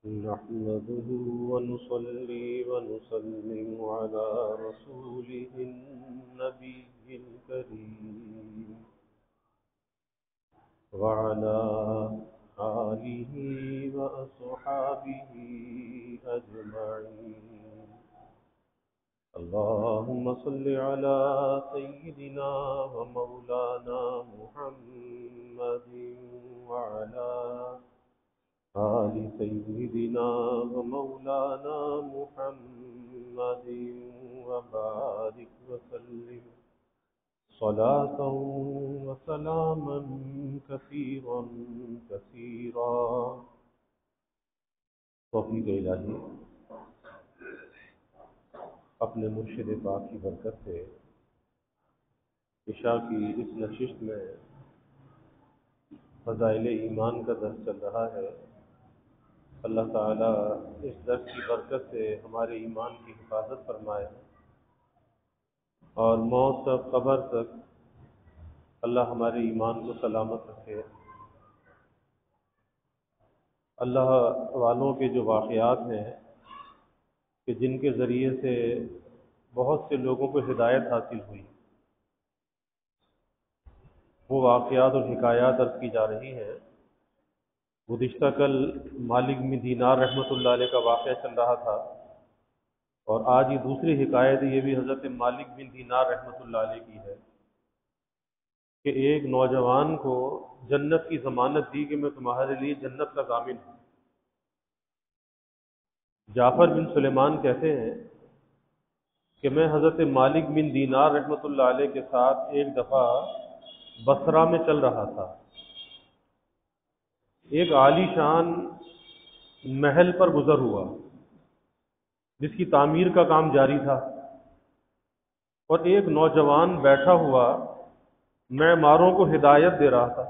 نحمده ونصلي ونسلم على رسوله النبي الكريم وعلى آله وأصحابه أجمعين. اللهم صل على سيدنا ومولانا محمد وعلى آل سيدنا ومولانا محمد وبارك وسلم صلاة وسلاما كثيرا كثيرا. توفیق الہی اپنے مرشد پاک کی برکت سے عشاء کی اس نشست میں فضائل ایمان کا درس چل رہا ہے. اللہ تعالیٰ اس درس کی برکت سے ہمارے ایمان کی حفاظت فرمائے اور موت تک قبر تک اللہ ہمارے ایمان کو سلامت رکھے. اللہ والوں کے جو واقعات ہیں کہ جن کے ذریعے سے بہت سے لوگوں کو ہدایت حاصل ہوئی، وہ واقعات اور حکایات عرض کی جا رہی ہیں. گزشتہ کل مالک بن دینار رحمۃ اللہ علیہ کا واقعہ چل رہا تھا، اور آج یہ دوسری حکایت یہ بھی حضرت مالک بن دینار رحمۃ اللہ علیہ کی ہے کہ ایک نوجوان کو جنت کی ضمانت دی کہ میں تمہارے لیے جنت کا ضامن ہوں. جعفر بن سلیمان کہتے ہیں کہ میں حضرت مالک بن دینار رحمۃ اللہ علیہ کے ساتھ ایک دفعہ بصرہ میں چل رہا تھا. ایک عالی شان محل پر گزر ہوا جس کی تعمیر کا کام جاری تھا، اور ایک نوجوان بیٹھا ہوا معماروں کو ہدایت دے رہا تھا.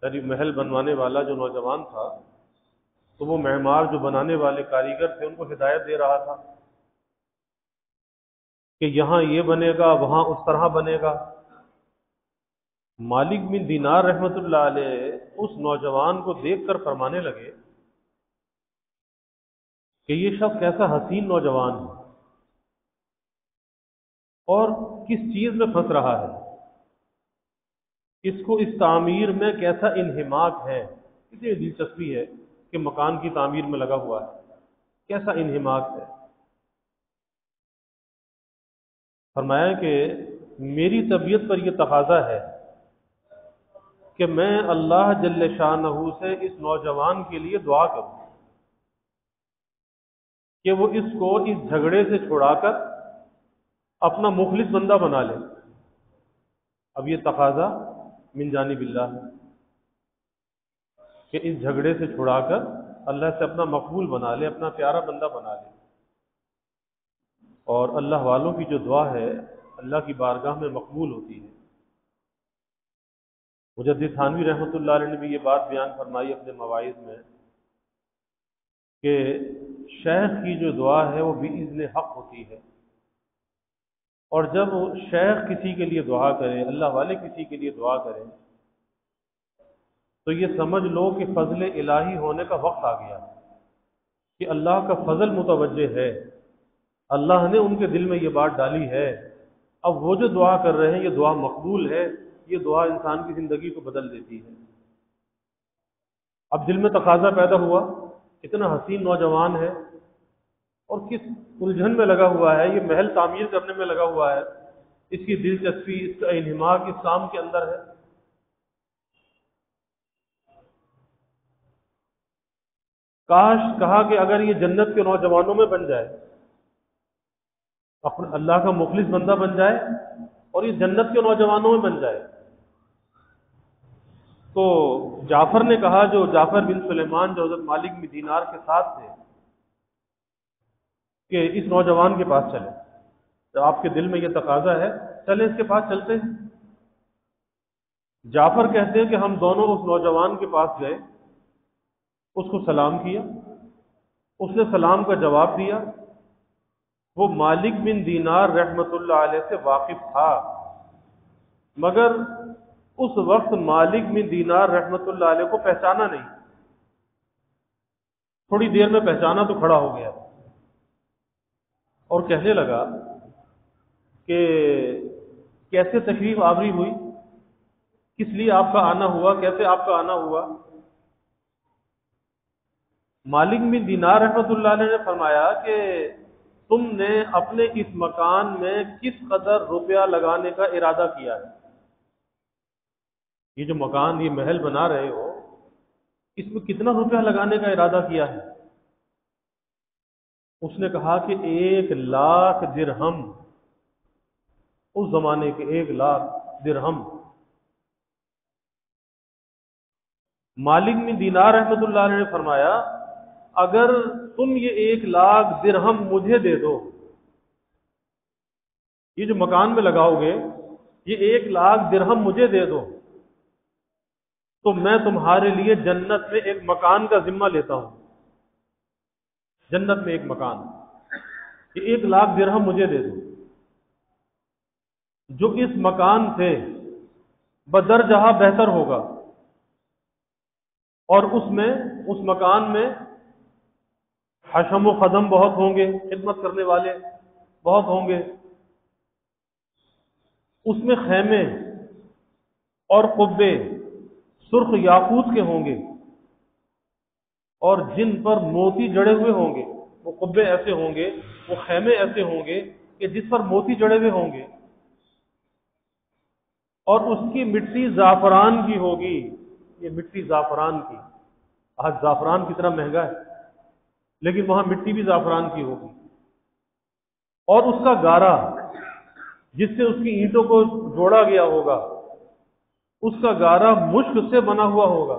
یعنی محل بنوانے والا جو نوجوان تھا تو وہ معمار جو بنانے والے کاریگر تھے ان کو ہدایت دے رہا تھا کہ یہاں یہ بنے گا، وہاں اس طرح بنے گا. مالک بن دینار رحمۃ اللہ علیہ اس نوجوان کو دیکھ کر فرمانے لگے کہ یہ شخص کیسا حسین نوجوان ہے اور کس چیز میں پھنس رہا ہے، اس کو اس تعمیر میں کیسا انہماک ہے. کتنی دلچسپی ہے کہ مکان کی تعمیر میں لگا ہوا ہے، کیسا انہماک ہے. فرمایا کہ میری طبیعت پر یہ تقاضا ہے کہ میں اللہ جل شانہ سے اس نوجوان کے لیے دعا کروں کہ وہ اس کو اس جھگڑے سے چھڑا کر اپنا مخلص بندہ بنا لے. اب یہ تقاضا من جانب اللہ ہے کہ اس جھگڑے سے چھڑا کر اللہ سے اپنا مقبول بنا لے، اپنا پیارا بندہ بنا لے. اور اللہ والوں کی جو دعا ہے اللہ کی بارگاہ میں مقبول ہوتی ہے. مجدد تھانوی رحمۃ اللہ علیہ نے بھی یہ بات بیان فرمائی اپنے مواعظ میں کہ شیخ کی جو دعا ہے وہ بإذن حق ہوتی ہے، اور جب شیخ کسی کے لیے دعا کرے، اللہ والے کسی کے لیے دعا کریں، تو یہ سمجھ لو کہ فضل الہی ہونے کا وقت آ گیا کہ اللہ کا فضل متوجہ ہے، اللہ نے ان کے دل میں یہ بات ڈالی ہے. اب وہ جو دعا کر رہے ہیں یہ دعا مقبول ہے، یہ دعا انسان کی زندگی کو بدل دیتی ہے. اب دل میں تقاضا پیدا ہوا، اتنا حسین نوجوان ہے اور کس الجھن میں لگا ہوا ہے، یہ محل تعمیر کرنے میں لگا ہوا ہے، اس کی دلچسپی، اس کا انہماک اس کام کے اندر ہے. کاش کہا کہ اگر یہ جنت کے نوجوانوں میں بن جائے، اپنے اللہ کا مخلص بندہ بن جائے اور یہ جنت کے نوجوانوں میں بن جائے. تو جعفر نے کہا، جو جعفر بن سلیمان جو حضرت مالک بن دینار کے ساتھ تھے، کہ اس نوجوان کے پاس چلیں. جب آپ کے دل میں یہ تقاضا ہے چلیں اس کے پاس چلتے ہیں. جعفر کہتے ہیں کہ ہم دونوں اس نوجوان کے پاس گئے، اس کو سلام کیا، اس نے سلام کا جواب دیا. وہ مالک بن دینار رحمۃ اللہ علیہ سے واقف تھا، مگر اس وقت مالک بن دینار رحمۃ اللہ علیہ کو پہچانا نہیں. تھوڑی دیر میں پہچانا تو کھڑا ہو گیا اور کہنے لگا کہ کیسے تشریف آوری ہوئی، کس لیے آپ کا آنا ہوا، کیسے آپ کا آنا ہوا؟ مالک بن دینار رحمۃ اللہ علیہ نے فرمایا کہ تم نے اپنے اس مکان میں کس قدر روپیہ لگانے کا ارادہ کیا ہے؟ یہ جو مکان، یہ محل بنا رہے ہو، اس میں کتنا روپیہ لگانے کا ارادہ کیا ہے؟ اس نے کہا کہ 1,00,000 درہم، اس زمانے کے 1,00,000 درہم۔ مالک بن دینار رحمۃ اللہ علیہ نے فرمایا اگر تم یہ 1,00,000 درہم مجھے دے دو، یہ جو مکان میں لگاؤ گے، یہ 1,00,000 درہم مجھے دے دو تو میں تمہارے لیے جنت میں ایک مکان کا ذمہ لیتا ہوں۔ جنت میں ایک مکان، یہ 1,00,000 درہم مجھے دے دو، جو اس مکان سے بدرجہ بہتر ہوگا، اور اس مکان میں حشم و خدم بہت ہوں گے، خدمت کرنے والے بہت ہوں گے، اس میں خیمے اور قبے سرخ یاقوت کے ہوں گے، اور جن پر موتی جڑے ہوئے ہوں گے، وہ قبے ایسے ہوں گے، وہ خیمے ایسے ہوں گے کہ جس پر موتی جڑے ہوئے ہوں گے، اور اس کی مٹی زعفران کی ہوگی۔ یہ مٹی زعفران کی، آج زعفران کتنا مہنگا ہے، لیکن وہاں مٹی بھی زعفران کی ہوگی، اور اس کا گارا جس سے اس کی اینٹوں کو جوڑا گیا ہوگا، اس کا گارا مشک سے بنا ہوا ہوگا،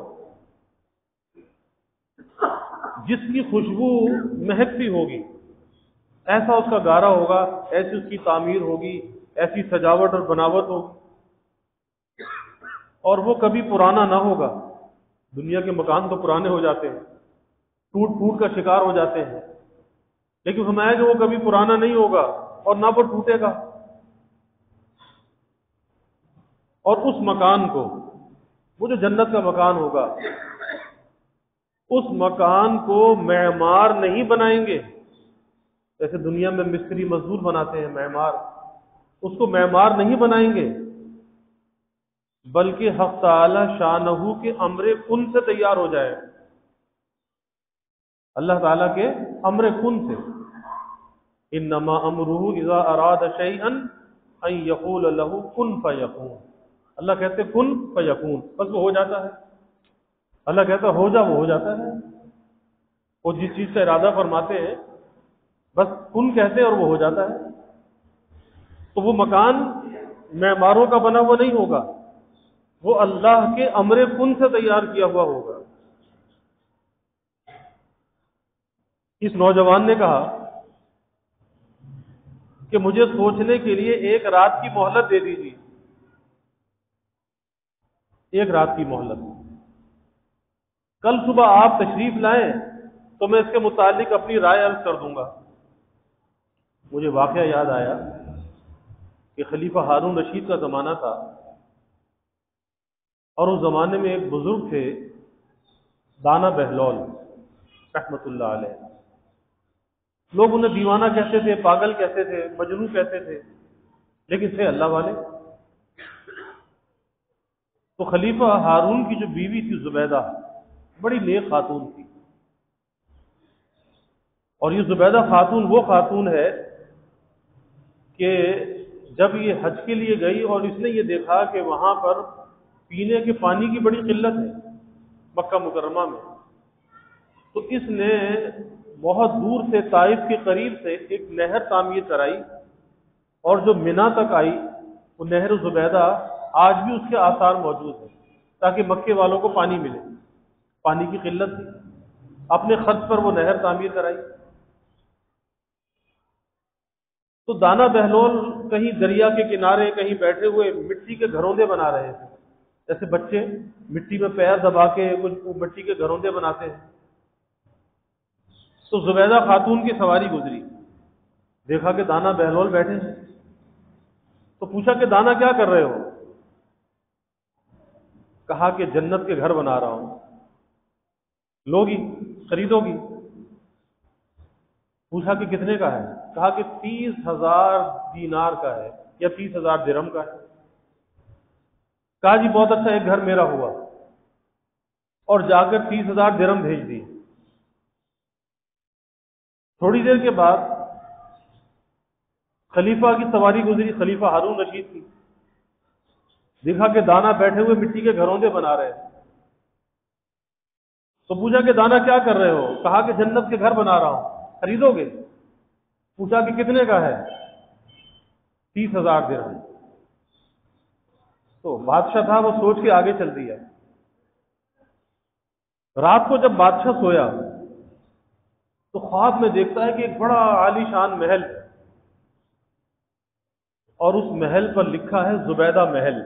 جس کی خوشبو مہکتی ہوگی، ایسا اس کا گارا ہوگا، ایسی اس کی تعمیر ہوگی، ایسی سجاوٹ اور بناوٹ ہوگی، اور وہ کبھی پرانا نہ ہوگا۔ دنیا کے مکان تو پرانے ہو جاتے ہیں، ٹوٹ پھوٹ کا شکار ہو جاتے ہیں، لیکن فرمایا کہ وہ کبھی پرانا نہیں ہوگا اور نہ وہ ٹوٹے گا۔ اور اس مکان کو، وہ جو جنت کا مکان ہوگا، اس مکان کو معمار نہیں بنائیں گے، جیسے دنیا میں مستری مزدور بناتے ہیں معمار، اس کو معمار نہیں بنائیں گے، بلکہ حق تعالی شانہ کے امر کن سے تیار ہو جائے، اللہ تعالیٰ کے امر کن سے۔ انما امرہ اذا اراد شیئا ان یقول له کن فیکون، اللہ کہتے کن فیکون، بس وہ ہو جاتا ہے۔ اللہ کہتا ہو جا، وہ ہو جاتا ہے۔ وہ جس چیز کا ارادہ فرماتے ہیں، بس کن کہتے ہیں اور وہ ہو جاتا ہے۔ تو وہ مکان معماروں کا بنا ہوا نہیں ہوگا، وہ اللہ کے امر کن سے تیار کیا ہوا ہوگا۔ اس نوجوان نے کہا کہ مجھے سوچنے کے لیے 1 رات کی مہلت دے دیجیے، 1 رات کی مہلت، کل صبح آپ تشریف لائیں تو میں اس کے متعلق اپنی رائے عرض کر دوں گا۔ مجھے واقعہ یاد آیا کہ خلیفہ ہارون رشید کا زمانہ تھا، اور اس زمانے میں ایک بزرگ تھے دانا بہلول رحمۃ اللہ علیہ۔ لوگ انہیں دیوانہ کہتے تھے، پاگل کہتے تھے، مجنون کہتے تھے، لیکن تھے اللہ والے۔ تو خلیفہ ہارون کی جو بیوی تھی زبیدہ، بڑی نیک خاتون تھی، اور یہ زبیدہ خاتون وہ خاتون ہے کہ جب یہ حج کے لیے گئی اور اس نے یہ دیکھا کہ وہاں پر پینے کے پانی کی بڑی قلت ہے مکہ مکرمہ میں، تو اس نے بہت دور سے طائف کے قریب سے ایک نہر تعمیر کرائی، اور جو منا تک آئی وہ نہر زبیدہ آج بھی اس کے آثار موجود ہیں، تاکہ مکے والوں کو پانی ملے۔ پانی کی قلت تھی، اپنے خرچ پر وہ نہر تعمیر کرائی۔ تو دانا بہلول کہیں دریا کے کنارے کہیں بیٹھے ہوئے مٹی کے گھروندے بنا رہے تھے، جیسے بچے مٹی میں پیر دبا کے کچھ مٹی کے گھروندے بناتے ہیں۔ تو زبیدہ خاتون کی سواری گزری، دیکھا کہ دانا بہلول بیٹھے ہیں، تو پوچھا کہ دانا کیا کر رہے ہو؟ کہا کہ جنت کے گھر بنا رہا ہوں۔ لوگی، خریدو گی؟ پوچھا کہ کتنے کا ہے؟ کہا کہ 30,000 دینار کا ہے یا 30,000 درہم کا ہے۔ کہا جی بہت اچھا، ایک گھر میرا ہوا، اور جا کر 30,000 درہم بھیج دی۔ تھوڑی دیر کے بعد خلیفہ کی سواری گزری، خلیفہ ہارون رشید کی، دیکھا کہ دانا بیٹھے ہوئے مٹی کے گھروں سے بنا رہے ہیں۔ تو پوچھا کہ دانا کیا کر رہے ہو؟ کہا کہ جنت کے گھر بنا رہا ہوں، خریدو گے؟ پوچھا کہ کتنے کا ہے؟ 30,000 درہم۔ تو بادشاہ تھا، وہ سوچ کے آگے چل دیا۔ رات کو جب بادشاہ سویا تو خواب میں دیکھتا ہے کہ ایک بڑا عالی شان محل ہے، اور اس محل پر لکھا ہے زبیدہ محل،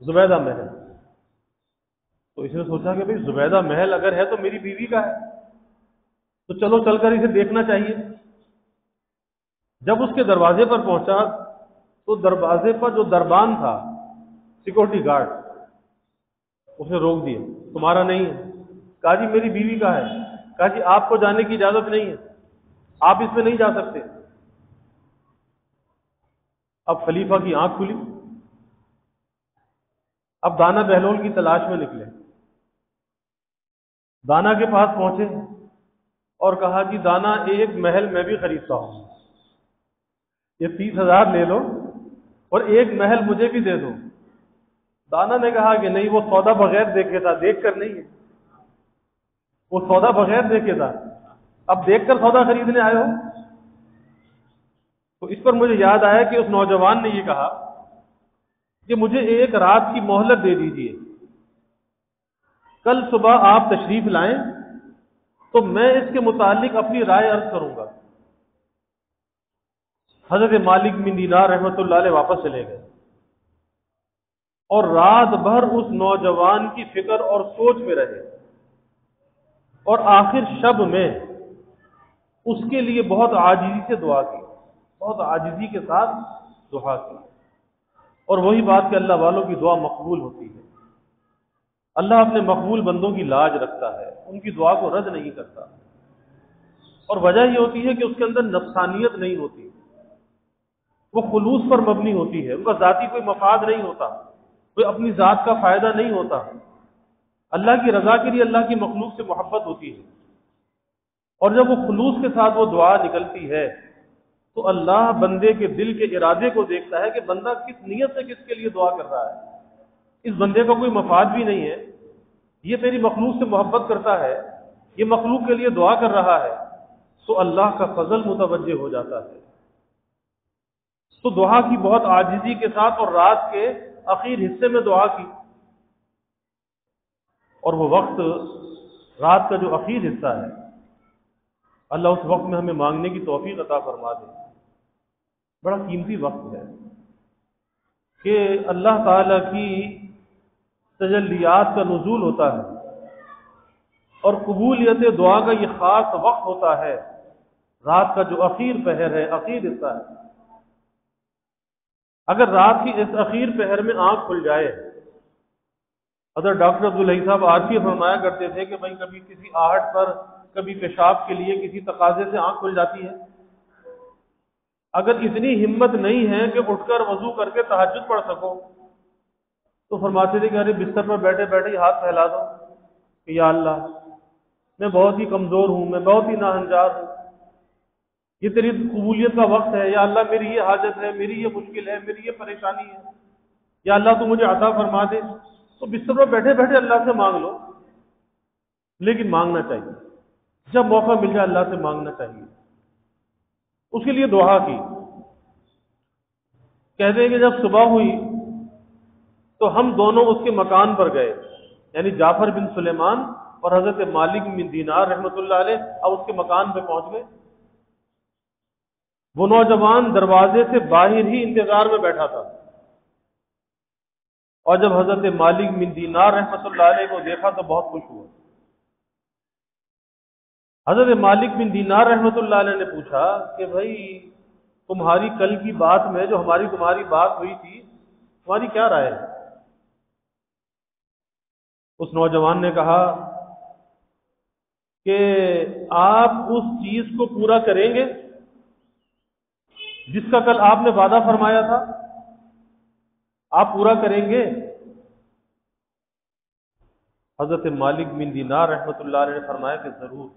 زبیدہ محل۔ تو اس نے سوچا کہ بھئی زبیدہ محل اگر ہے تو میری بیوی کا ہے، تو چلو چل کر اسے دیکھنا چاہیے۔ جب اس کے دروازے پر پہنچا تو دروازے پر جو دربان تھا، سیکورٹی گارڈ، اس نے روک دیا، تمہارا نہیں ہے؟ کہا جی میری بیوی کا ہے۔ کہا جی آپ کو جانے کی اجازت نہیں ہے، آپ اس میں نہیں جا سکتے۔ اب خلیفہ کی آنکھ کھلی، اب دانا بہلول کی تلاش میں نکلے، دانا کے پاس پہنچے اور کہا کہ دانا ایک محل میں بھی خریدتا ہوں، یہ 30,000 لے لو اور ایک محل مجھے بھی دے دو۔ دانا نے کہا کہ نہیں، وہ سودا بغیر دیکھے تھا، دیکھ کر نہیں ہے، وہ سودا بغیر دیکھے تھا، اب دیکھ کر سودا خریدنے آئے ہو۔ تو اس پر مجھے یاد آیا کہ اس نوجوان نے یہ کہا کہ مجھے ایک رات کی مہلت دے دیجیے، کل صبح آپ تشریف لائیں تو میں اس کے متعلق اپنی رائے عرض کروں گا۔ حضرت مالک بن دینار رحمۃ اللہ علیہ واپس چلے گئے، اور رات بھر اس نوجوان کی فکر اور سوچ میں رہے، اور آخر شب میں اس کے لیے بہت عاجزی سے دعا کی، بہت عاجزی کے ساتھ دعا کی۔ اور وہی بات کہ اللہ والوں کی دعا مقبول ہوتی ہے، اللہ اپنے مقبول بندوں کی لاج رکھتا ہے، ان کی دعا کو رد نہیں کرتا۔ اور وجہ یہ ہوتی ہے کہ اس کے اندر نفسانیت نہیں ہوتی، وہ خلوص پر مبنی ہوتی ہے، ان کا ذاتی کوئی مفاد نہیں ہوتا، کوئی اپنی ذات کا فائدہ نہیں ہوتا، اللہ کی رضا کے لیے اللہ کی مخلوق سے محبت ہوتی ہے۔ اور جب وہ خلوص کے ساتھ وہ دعا نکلتی ہے تو اللہ بندے کے دل کے ارادے کو دیکھتا ہے کہ بندہ کس نیت سے کس کے لیے دعا کر رہا ہے۔ اس بندے کا کوئی مفاد بھی نہیں ہے، یہ میری مخلوق سے محبت کرتا ہے، یہ مخلوق کے لیے دعا کر رہا ہے، تو اللہ کا فضل متوجہ ہو جاتا ہے۔ تو دعا کی بہت عاجزی کے ساتھ، اور رات کے اخیر حصے میں دعا کی، اور وہ وقت رات کا جو اخیر حصہ ہے، اللہ اس وقت میں ہمیں مانگنے کی توفیق عطا فرما دے۔ بڑا قیمتی وقت ہے کہ اللہ تعالی کی تجلیات کا نزول ہوتا ہے، اور قبولیت دعا کا یہ خاص وقت ہوتا ہے، رات کا جو اخیر پہر ہے، اخیر حصہ ہے۔ اگر رات کی اس اخیر پہر میں آنکھ کھل جائے، حضرت ڈاکٹر عبداللہ صاحب عارفی فرمایا کرتے تھے کہ بھائی کبھی کسی آہٹ پر، کبھی پیشاب کے لیے کسی تقاضے سے آنکھ کھل جاتی ہے، اگر اتنی ہمت نہیں ہے کہ اٹھ کر وضو کر کے تہجد پڑھ سکو، تو فرماتے تھے کہ ارے بستر پر بیٹھے بیٹھے ہاتھ پھیلا دو کہ یا اللہ میں بہت ہی کمزور ہوں، میں بہت ہی ناہنجار ہوں، یہ تیری قبولیت کا وقت ہے، یا اللہ میری یہ حاجت ہے، میری یہ مشکل ہے، میری یہ پریشانی ہے، یا اللہ تو مجھے عطا فرما دے۔ تو بستر پر بیٹھے بیٹھے اللہ سے مانگ لو، لیکن مانگنا چاہیے، جب موقع مل جائے اللہ سے مانگنا چاہیے۔ اس کے لیے دعا کی، کہتے ہیں کہ جب صبح ہوئی تو ہم دونوں اس کے مکان پر گئے، یعنی جعفر بن سلیمان اور حضرت مالک بن دینار رحمۃ اللہ علیہ، اب اس کے مکان پہ پہنچ گئے۔ وہ نوجوان دروازے سے باہر ہی انتظار میں بیٹھا تھا، اور جب حضرت مالک بن دینار رحمۃ اللہ علیہ کو دیکھا تو بہت خوش ہوا۔ حضرت مالک بن دینار رحمۃ اللہ علیہ نے پوچھا کہ بھائی تمہاری کل کی بات میں جو ہماری تمہاری بات ہوئی تھی، تمہاری کیا رائے ہے؟ اس نوجوان نے کہا کہ آپ اس چیز کو پورا کریں گے جس کا کل آپ نے وعدہ فرمایا تھا، آپ پورا کریں گے؟ حضرت مالک بن دینار رحمۃ اللہ علیہ نے فرمایا کہ ضرور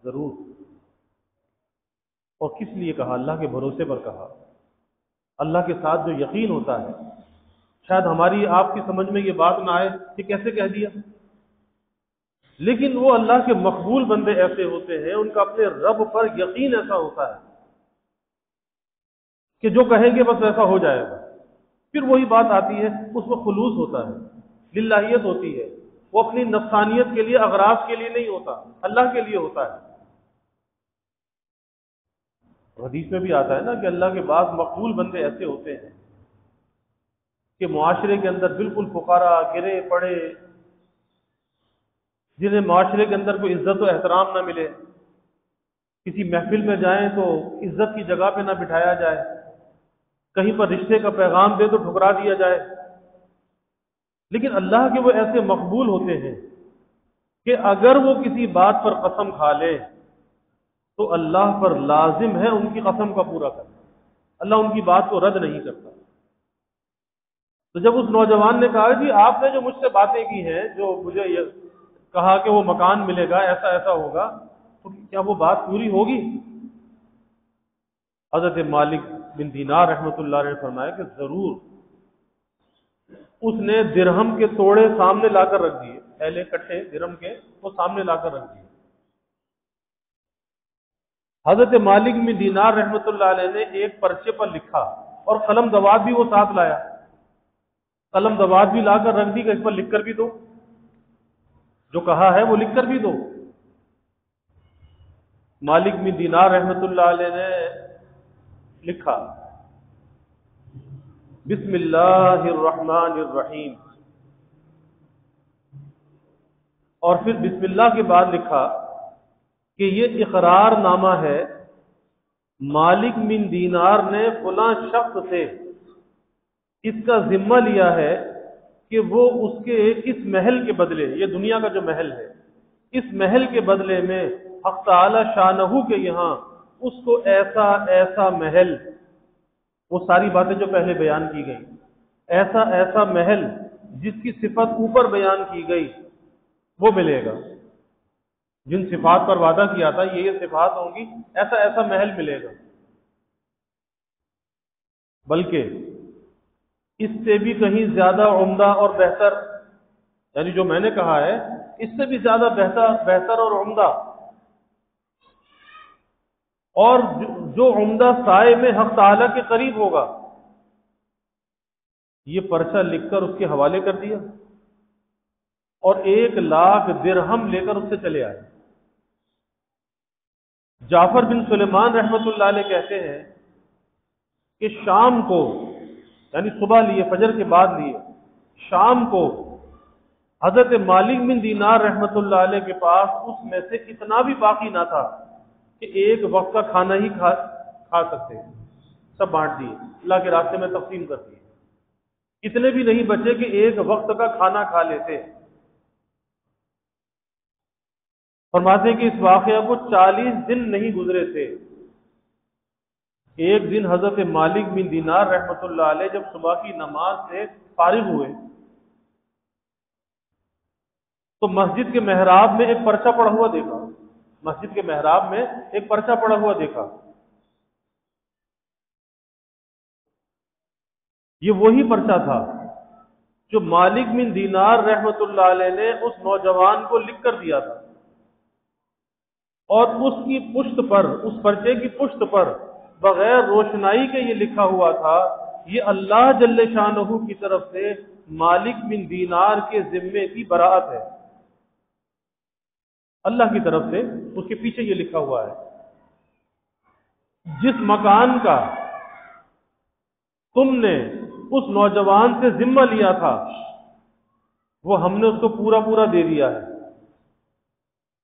ضرور۔ اور کس لیے کہا؟ اللہ کے بھروسے پر کہا، اللہ کے ساتھ جو یقین ہوتا ہے۔ شاید ہماری آپ کی سمجھ میں یہ بات نہ آئے کہ کیسے کہہ دیا، لیکن وہ اللہ کے مقبول بندے ایسے ہوتے ہیں، ان کا اپنے رب پر یقین ایسا ہوتا ہے کہ جو کہیں گے بس ایسا ہو جائے گا۔ پھر وہی بات آتی ہے، اس میں خلوص ہوتا ہے، للہیت ہوتی ہے، وہ اپنی نفسانیت کے لیے، اغراض کے لیے نہیں ہوتا، اللہ کے لیے ہوتا ہے۔ حدیث میں بھی آتا ہے نا کہ اللہ کے بعض مقبول بندے ایسے ہوتے ہیں کہ معاشرے کے اندر بالکل فقراء گرے پڑے، جنہیں معاشرے کے اندر کوئی عزت و احترام نہ ملے، کسی محفل میں جائیں تو عزت کی جگہ پہ نہ بٹھایا جائے، کہیں پر رشتے کا پیغام دے تو ٹھکرا دیا جائے، لیکن اللہ کے وہ ایسے مقبول ہوتے ہیں کہ اگر وہ کسی بات پر قسم کھا لے تو اللہ پر لازم ہے ان کی قسم کا پورا کرنا، اللہ ان کی بات کو رد نہیں کرتا۔ تو جب اس نوجوان نے کہا جی آپ نے جو مجھ سے باتیں کی ہیں، جو مجھے یہ کہا کہ وہ مکان ملے گا، ایسا ایسا ہوگا، تو کیا وہ بات پوری ہوگی؟ حضرت مالک بن دینار رحمۃ اللہ علیہ نے فرمایا کہ ضرور۔ اس نے درہم کے توڑے سامنے لا کر رکھ دیے، پہلے کٹھے درہم کے وہ سامنے لا کر رکھ دیے۔ حضرت مالک بن دینار رحمۃ اللہ علیہ نے ایک پرچے پر لکھا، اور قلم دوات بھی وہ ساتھ لایا، قلم دوات بھی لا کر رکھ دی کہ اس پر لکھ کر بھی دو، جو کہا ہے وہ لکھ کر بھی دو۔ مالک بن دینار رحمۃ اللہ علیہ نے لکھا بسم اللہ الرحمن الرحیم، اور پھر بسم اللہ کے بعد لکھا کہ یہ اقرار نامہ ہے، مالک بن دینار نے فلاں شخص سے اس کا ذمہ لیا ہے کہ وہ اس کے اس محل کے بدلے، یہ دنیا کا جو محل ہے، اس محل کے بدلے میں حق تعالی شانہ کے یہاں اس کو ایسا ایسا محل، وہ ساری باتیں جو پہلے بیان کی گئی، ایسا ایسا محل جس کی صفت اوپر بیان کی گئی وہ ملے گا، جن صفات پر وعدہ کیا تھا یہ صفات ہوں گی، ایسا ایسا محل ملے گا، بلکہ اس سے بھی کہیں زیادہ عمدہ اور بہتر، یعنی جو میں نے کہا ہے اس سے بھی زیادہ بہتر اور عمدہ، اور جو عمدہ سائے میں حق تعالی کے قریب ہوگا۔ یہ پرچہ لکھ کر اس کے حوالے کر دیا، اور 1,00,000 درہم لے کر اس سے چلے آئے۔ جعفر بن سلیمان رحمۃ اللہ علیہ کہتے ہیں کہ شام کو، یعنی صبح لیے، فجر کے بعد لیے، شام کو حضرت مالک بن دینار رحمۃ اللہ علیہ کے پاس اس میں سے اتنا بھی باقی نہ تھا کہ ایک وقت کا کھانا ہی کھا سکتے، سب بانٹ دیے، اللہ کے راستے میں تقسیم کر دیے، اتنے بھی نہیں بچے کہ ایک وقت کا کھانا کھا لیتے۔ فرماتے ہیں کہ اس واقعہ کو 40 دن نہیں گزرے تھے، ایک دن حضرت مالک بن دینار رحمۃ اللہ علیہ جب صبح کی نماز سے فارغ ہوئے تو مسجد کے محراب میں ایک پرچہ پڑا ہوا دیکھا، مسجد کے محراب میں ایک پرچہ پڑا ہوا دیکھا۔ یہ وہی پرچہ تھا جو مالک بن دینار رحمۃ اللہ علیہ نے اس نوجوان کو لکھ کر دیا تھا، اور اس کی پشت پر، اس پرچے کی پشت پر بغیر روشنائی کے یہ لکھا ہوا تھا، یہ اللہ جل شانہ کی طرف سے مالک بن دینار کے ذمے کی براءت ہے، اللہ کی طرف سے اس کے پیچھے یہ لکھا ہوا ہے، جس مکان کا تم نے اس نوجوان سے ذمہ لیا تھا وہ ہم نے اس کو پورا پورا دے دیا ہے،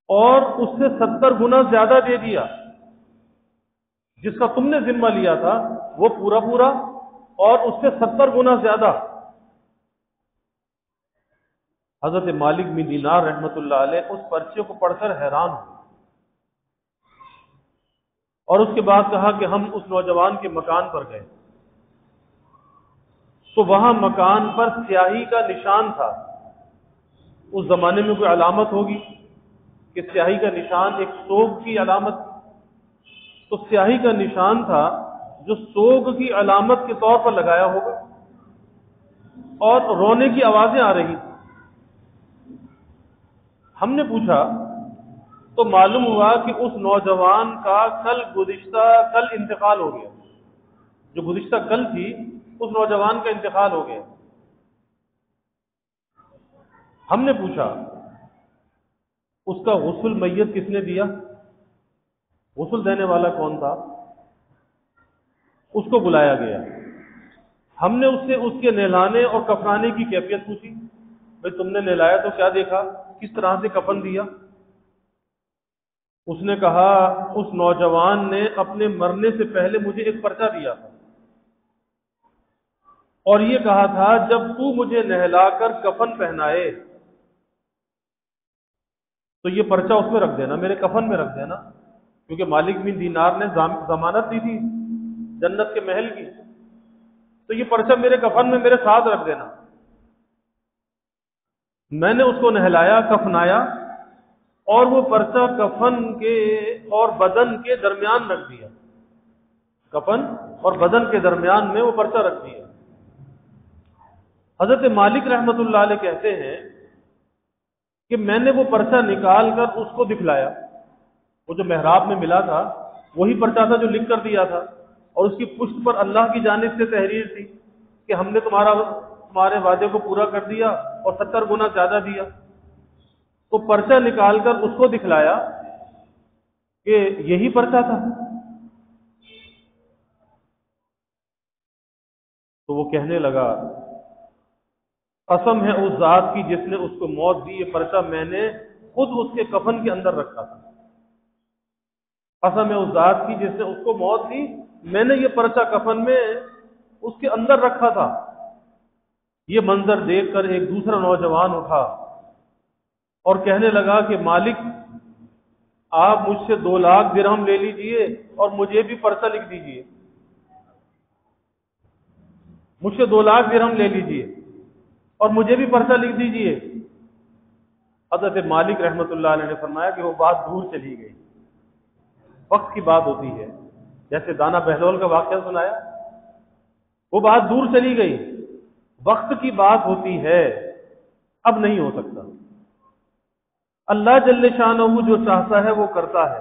اور اس سے 70 گنا زیادہ دے دیا، جس کا تم نے ذمہ لیا تھا وہ پورا پورا، اور اس سے 70 گنا زیادہ۔ حضرت مالک بن دینار رحمۃ اللہ علیہ اس پرچے کو پڑھ کر حیران ہوئے اور اس کے بعد کہا کہ ہم اس نوجوان کے مکان پر گئے تو وہاں مکان پر سیاہی کا نشان تھا۔ اس زمانے میں کوئی علامت ہوگی کہ سیاہی کا نشان ایک سوگ کی علامت، تو سیاہی کا نشان تھا جو سوگ کی علامت کے طور پر لگایا ہوگا، اور رونے کی آوازیں آ رہی تھیں۔ ہم نے پوچھا تو معلوم ہوا کہ اس نوجوان کا کل انتقال ہو گیا، جو گزشتہ کل تھی اس نوجوان کا انتقال ہو گیا۔ ہم نے پوچھا اس کا غسل میت کس نے دیا، غسل دینے والا کون تھا؟ اس کو بلایا گیا، ہم نے اس سے اس کے نہلانے اور کفنانے کی کیفیت پوچھی، بھئی تم نے نہلایا تو کیا دیکھا، کس طرح سے کفن دیا؟ اس نے کہا اس نوجوان نے اپنے مرنے سے پہلے مجھے ایک پرچہ دیا تھا اور یہ کہا تھا جب تو مجھے نہلا کر کفن پہنائے تو یہ پرچہ اس میں رکھ دینا، میرے کفن میں رکھ دینا، کیونکہ مالک بن دینار نے ضمانت دی تھی جنت کے محل کی، تو یہ پرچہ میرے کفن میں میرے ساتھ رکھ دینا۔ میں نے اس کو نہلایا، کفنایا، اور وہ پرچہ کفن کے اور بدن کے درمیان رکھ دیا، کفن اور بدن کے درمیان میں وہ پرچہ رکھ دیا۔ حضرت مالک رحمت اللہ علیہ کہتے ہیں کہ میں نے وہ پرچہ نکال کر اس کو دکھلایا، وہ جو محراب میں ملا تھا وہی پرچہ تھا جو لکھ کر دیا تھا، اور اس کی پشت پر اللہ کی جانب سے تحریر تھی کہ ہم نے تمہارے وعدے کو پورا کر دیا اور 70 گنا زیادہ دیا۔ تو پرچہ نکال کر اس کو دکھلایا کہ یہی پرچہ تھا، تو وہ کہنے لگا قسم ہے اس ذات کی جس نے اس کو موت دی، یہ پرچہ میں نے خود اس کے کفن کے اندر رکھا تھا۔ قسم ہے اس ذات کی جس نے اس کو موت دی، میں نے یہ پرچہ کفن میں اس کے اندر رکھا تھا۔ یہ منظر دیکھ کر ایک دوسرا نوجوان اٹھا اور کہنے لگا کہ مالک آپ مجھ سے 2 لاکھ درہم لے لیجئے اور مجھے بھی پرچہ لکھ دیجئے، مجھ سے 2 لاکھ درہم لے لیجئے اور مجھے بھی پرچہ لکھ دیجئے۔ حضرت مالک رحمت اللہ علیہ نے فرمایا کہ وہ بات دور چلی گئی، وقت کی بات ہوتی ہے، جیسے دانا بہلول کا واقعہ سنایا، وہ بات دور چلی گئی، وقت کی بات ہوتی ہے، اب نہیں ہو سکتا۔ اللہ جل شانہ جو چاہتا ہے وہ کرتا ہے۔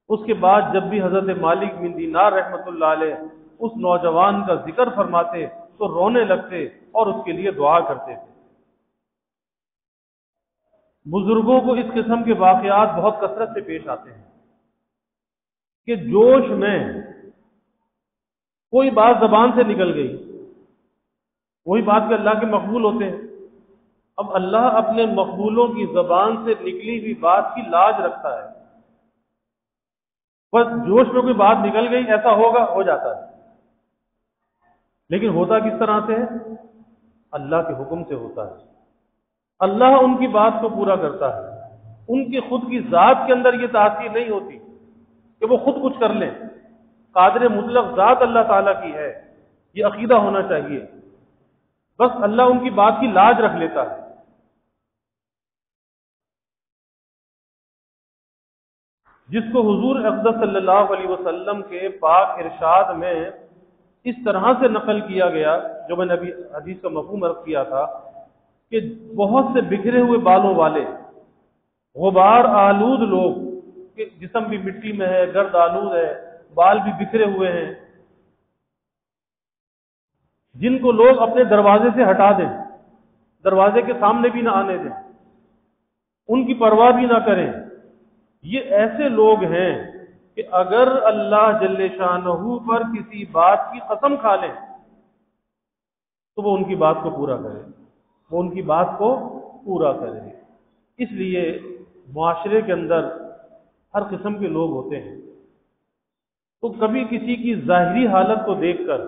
اس کے بعد جب بھی حضرت مالک بن دینار رحمت اللہ علیہ اس نوجوان کا ذکر فرماتے تو رونے لگتے اور اس کے لیے دعا کرتے تھے۔ بزرگوں کو اس قسم کے واقعات بہت کثرت سے پیش آتے ہیں کہ جوش میں کوئی بات زبان سے نکل گئی، وہی بات کہ اللہ کے مقبول ہوتے ہیں، اب اللہ اپنے مقبولوں کی زبان سے نکلی ہوئی بات کی لاج رکھتا ہے، بس جوش میں کوئی بات نکل گئی، ایسا ہوگا، ہو جاتا ہے، لیکن ہوتا کس طرح سے ہے؟ اللہ کے حکم سے ہوتا ہے، اللہ ان کی بات کو پورا کرتا ہے، ان کی خود کی ذات کے اندر یہ تاثیر نہیں ہوتی کہ وہ خود کچھ کر لیں، قادر مطلق ذات اللہ تعالیٰ کی ہے، یہ عقیدہ ہونا چاہیے، بس اللہ ان کی بات کی لاج رکھ لیتا ہے۔ جس کو حضور اقدس صلی اللہ علیہ وسلم کے پاک ارشاد میں اس طرح سے نقل کیا گیا، جو میں نے ابھی حدیث کا مفہوم عرض کیا تھا، کہ بہت سے بکھرے ہوئے بالوں والے غبار آلود لوگ، کہ جسم بھی مٹی میں ہے، گرد آلود ہے، بال بھی بکھرے ہوئے ہیں، جن کو لوگ اپنے دروازے سے ہٹا دیں، دروازے کے سامنے بھی نہ آنے دیں، ان کی پرواہ بھی نہ کریں، یہ ایسے لوگ ہیں کہ اگر اللہ جل شانہ پر کسی بات کی قسم کھا لیں تو وہ ان کی بات کو پورا کرے، وہ ان کی بات کو پورا کرے۔ اس لیے معاشرے کے اندر ہر قسم کے لوگ ہوتے ہیں، تو کبھی کسی کی ظاہری حالت کو دیکھ کر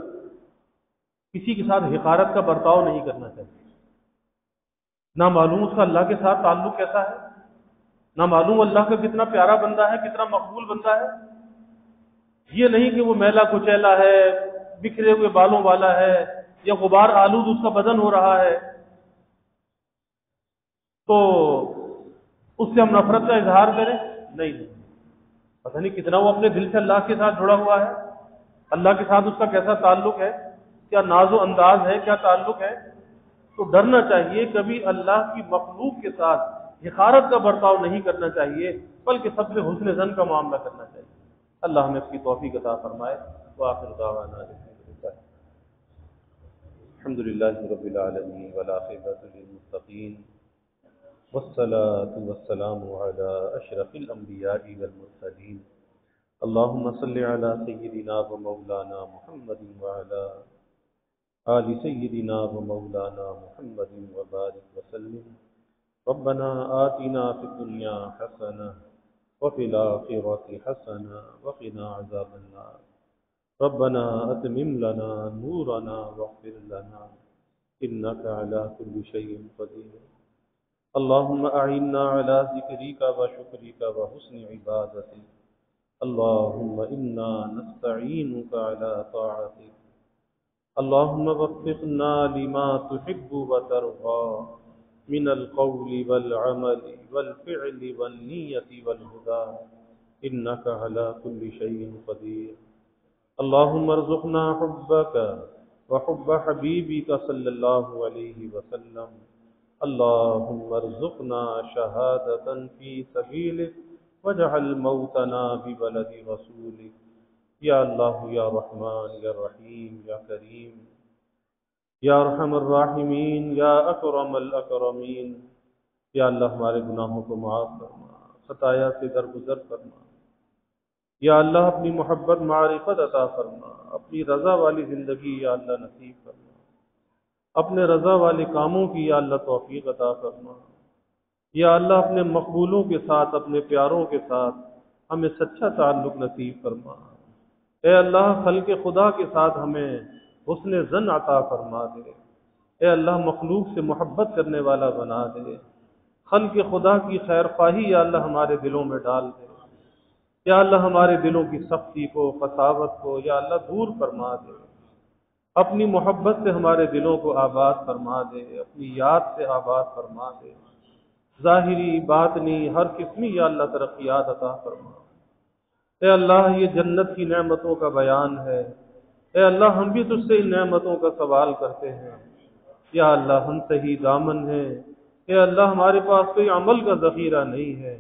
کسی کے ساتھ حقارت کا برتاؤ نہیں کرنا چاہیے۔ نہ معلوم اس کا اللہ کے ساتھ تعلق کیسا ہے، نہ معلوم اللہ کا کتنا پیارا بندہ ہے، کتنا مقبول بندہ ہے۔ یہ نہیں کہ وہ میلا کچیلا ہے، بکھرے ہوئے بالوں والا ہے، یا غبار آلود اس کا بدن ہو رہا ہے تو اس سے ہم نفرت کا اظہار کریں؟ نہیں، پتہ نہیں کتنا وہ اپنے دل سے اللہ کے ساتھ جڑا ہوا ہے، اللہ کے ساتھ اس کا کیسا تعلق ہے، کیا ناز و انداز ہے، کیا تعلق ہے۔ تو ڈرنا چاہیے، کبھی اللہ کی مخلوق کے ساتھ حقارت کا برتاؤ نہیں کرنا چاہیے، بلکہ سب سے حسن ظن کا معاملہ کرنا چاہیے۔ اللہ ہمیں اس کی توفیق عطا فرمائے۔ وآخر دعوانا الحمد للہ رب العالمین والعاقبۃ للمتقین والصلاة والسلام على اشرف الانبیاء والمرسلین اللهم صل على سيدنا ومولانا محمد وعلى آل سيدنا ومولانا محمد وبارك وسلم ربنا آتنا في الدنيا حسنة وفي الآخرة حسنة وقنا عذاب النار ربنا أتمم لنا نورنا واغفر لنا إنك على كل شيء قدير اللهم أعنا على ذكرك وشكرك وحسن عبادتك اللهم إنا نستعينك على طاعتك اللهم وفقنا لما تحب وترضى من القول والعمل والفعل والنية والهدى إنك على كل شيء قدير اللهم ارزقنا حبك وحب حبيبك صلى الله عليه وسلم اللهم ارزقنا شهادة في سبيلك واجعل موتنا ببلد رسولك یا اللہ یا رحمان یا رحیم یا کریم یا ارحم الراحمین یا اکرم الاکرمین، یا اللہ ہمارے گناہوں کو معاف فرما، خطایا سے درگزر فرما، یا اللہ اپنی محبت معرفت عطا فرما، اپنی رضا والی زندگی یا اللہ نصیب فرما، اپنے رضا والے کاموں کی یا اللہ توفیق عطا فرما، یا اللہ اپنے مقبولوں کے ساتھ، اپنے پیاروں کے ساتھ ہمیں سچا تعلق نصیب فرما۔ اے اللہ خلق خدا کے ساتھ ہمیں حسن ظن عطا فرما دے، اے اللہ مخلوق سے محبت کرنے والا بنا دے، خلق خدا کی خیر خواہی یا اللہ ہمارے دلوں میں ڈال دے، یا اللہ ہمارے دلوں کی سختی کو، قساوت کو یا اللہ دور فرما دے، اپنی محبت سے ہمارے دلوں کو آباد فرما دے، اپنی یاد سے آباد فرما دے، ظاہری باطنی ہر قسمی یا اللہ ترقیات عطا فرما۔ اے اللہ یہ جنت کی نعمتوں کا بیان ہے، اے اللہ ہم بھی تجھ سے ان نعمتوں کا سوال کرتے ہیں، یا اللہ ہم صحیح دامن ہیں، اے اللہ ہمارے پاس کوئی عمل کا ذخیرہ نہیں ہے،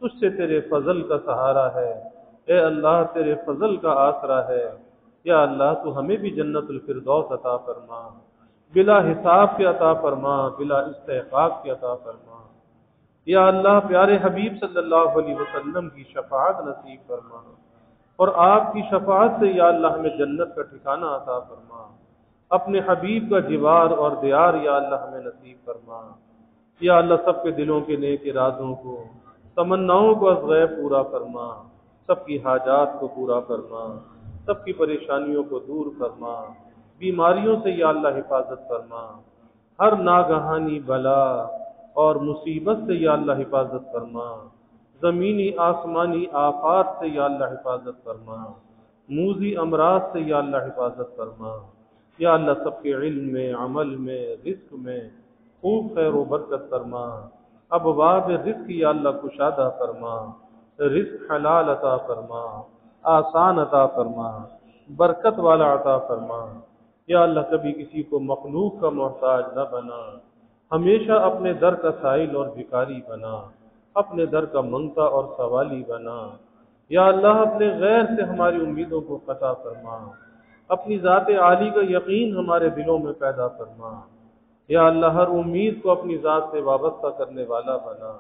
تجھ سے تیرے فضل کا سہارا ہے، اے اللہ تیرے فضل کا آسرا ہے، یا اللہ تو ہمیں بھی جنت الفردوس عطا فرما، بلا حساب کے عطا فرما، بلا استحقاق کے عطا فرما۔ یا اللہ پیارے حبیب صلی اللہ علیہ وسلم کی شفاعت نصیب فرما، اور آپ کی شفاعت سے یا اللہ ہمیں جنت کا ٹھکانہ عطا فرما، اپنے حبیب کا جوار اور دیار یا اللہ ہمیں نصیب فرما۔ یا اللہ سب کے دلوں کے نیک ارادوں کو، تمناؤں کو از غیب پورا فرما، سب کی حاجات کو پورا فرما، سب کی پریشانیوں کو دور فرما، بیماریوں سے یا اللہ حفاظت فرما، ہر ناگہانی بلا اور مصیبت سے یا اللہ حفاظت فرما، زمینی آسمانی آفات سے یا اللہ حفاظت فرما، موذی امراض سے یا اللہ حفاظت فرما۔ یا اللہ سب کے علم میں، عمل میں، رزق میں خوب خیر و برکت فرما، ابواب رزق یا اللہ کشادہ فرما، رزق حلال عطا فرما، آسان عطا فرما، برکت والا عطا فرما۔ یا اللہ کبھی کسی کو مخلوق کا محتاج نہ بنا، ہمیشہ اپنے در کا سائل اور بھکاری بنا، اپنے در کا منگتا اور سوالی بنا۔ یا اللہ اپنے غیر سے ہماری امیدوں کو قطع فرما، اپنی ذات عالی کا یقین ہمارے دلوں میں پیدا فرما۔ یا اللہ ہر امید کو اپنی ذات سے وابستہ کرنے والا بنا۔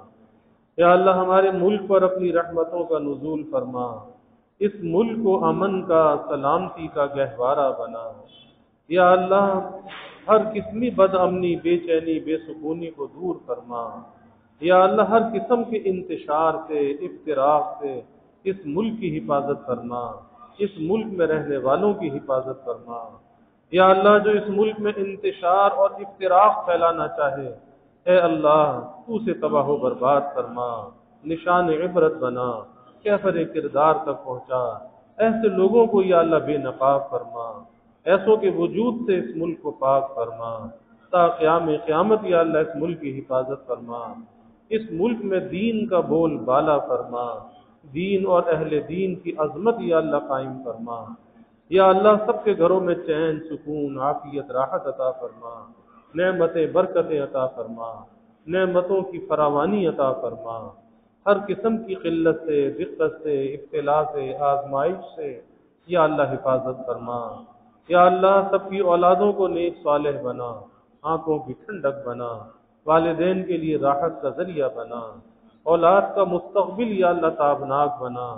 یا اللہ ہمارے ملک پر اپنی رحمتوں کا نزول فرما، اس ملک کو امن کا، سلامتی کا گہوارہ بنا۔ یا اللہ ہر قسمی بد امنی، بے چینی، بے سکونی کو دور فرما۔ یا اللہ ہر قسم کے انتشار سے، افتراق سے اس ملک کی حفاظت فرما، اس ملک میں رہنے والوں کی حفاظت فرما۔ یا اللہ جو اس ملک میں انتشار اور افتراق پھیلانا چاہے، اے اللہ تو اسے تباہ و برباد فرما، نشان عبرت بنا، کیفر کردار تک پہنچا، ایسے لوگوں کو یا اللہ بے نقاب فرما، ایسوں کے وجود سے اس ملک کو پاک فرما، تا قیامت یا اللہ اس ملک کی حفاظت فرما، اس ملک میں دین کا بول بالا فرما، دین اور اہل دین کی عظمت یا اللہ قائم فرما، یا اللہ سب کے گھروں میں چین، سکون، عافیت، راحت عطا فرما، نعمتیں، برکتیں عطا فرما، نعمتوں کی فراوانی عطا فرما، ہر قسم کی قلت سے، دقت سے، ابتلا سے، آزمائش سے یا اللہ حفاظت فرما، یا اللہ سب کی اولادوں کو نیک صالح بنا، آنکھوں کی ٹھنڈک بنا، والدین کے لیے راحت کا ذریعہ بنا، اولاد کا مستقبل یا اللہ تابناک بنا،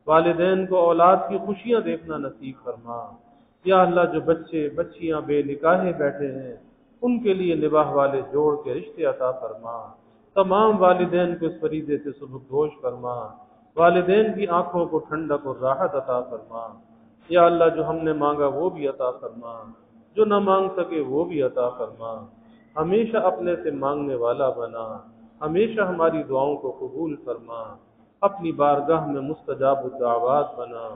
والدین کو اولاد کی خوشیاں دیکھنا نصیب فرما، یا اللہ جو بچے بچیاں بے نکاحے بیٹھے ہیں ان کے لیے نباہ والے جوڑ کے رشتے عطا فرما، تمام والدین کو اس فریضے سے سبکدوش فرما، والدین کی آنکھوں کو ٹھنڈک اور راحت عطا فرما، یا اللہ جو ہم نے مانگا وہ بھی عطا فرما، جو نہ مانگ سکے وہ بھی عطا فرما، ہمیشہ اپنے سے مانگنے والا بنا، ہمیشہ ہماری دعاؤں کو قبول فرما، اپنی بارگاہ میں مستجاب الدعوات بنا،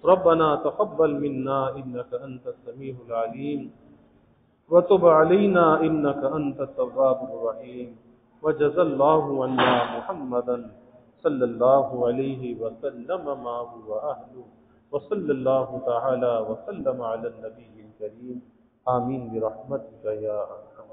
ربنا تقبل منا انك انت السميع العليم وتب علينا انك انت التواب الرحيم وجزى الله عنا محمدا صلى الله عليه وسلم ما هو اهله وصلى الله تعالى وسلم على النبي الكريم آمين برحمتك يا ارحم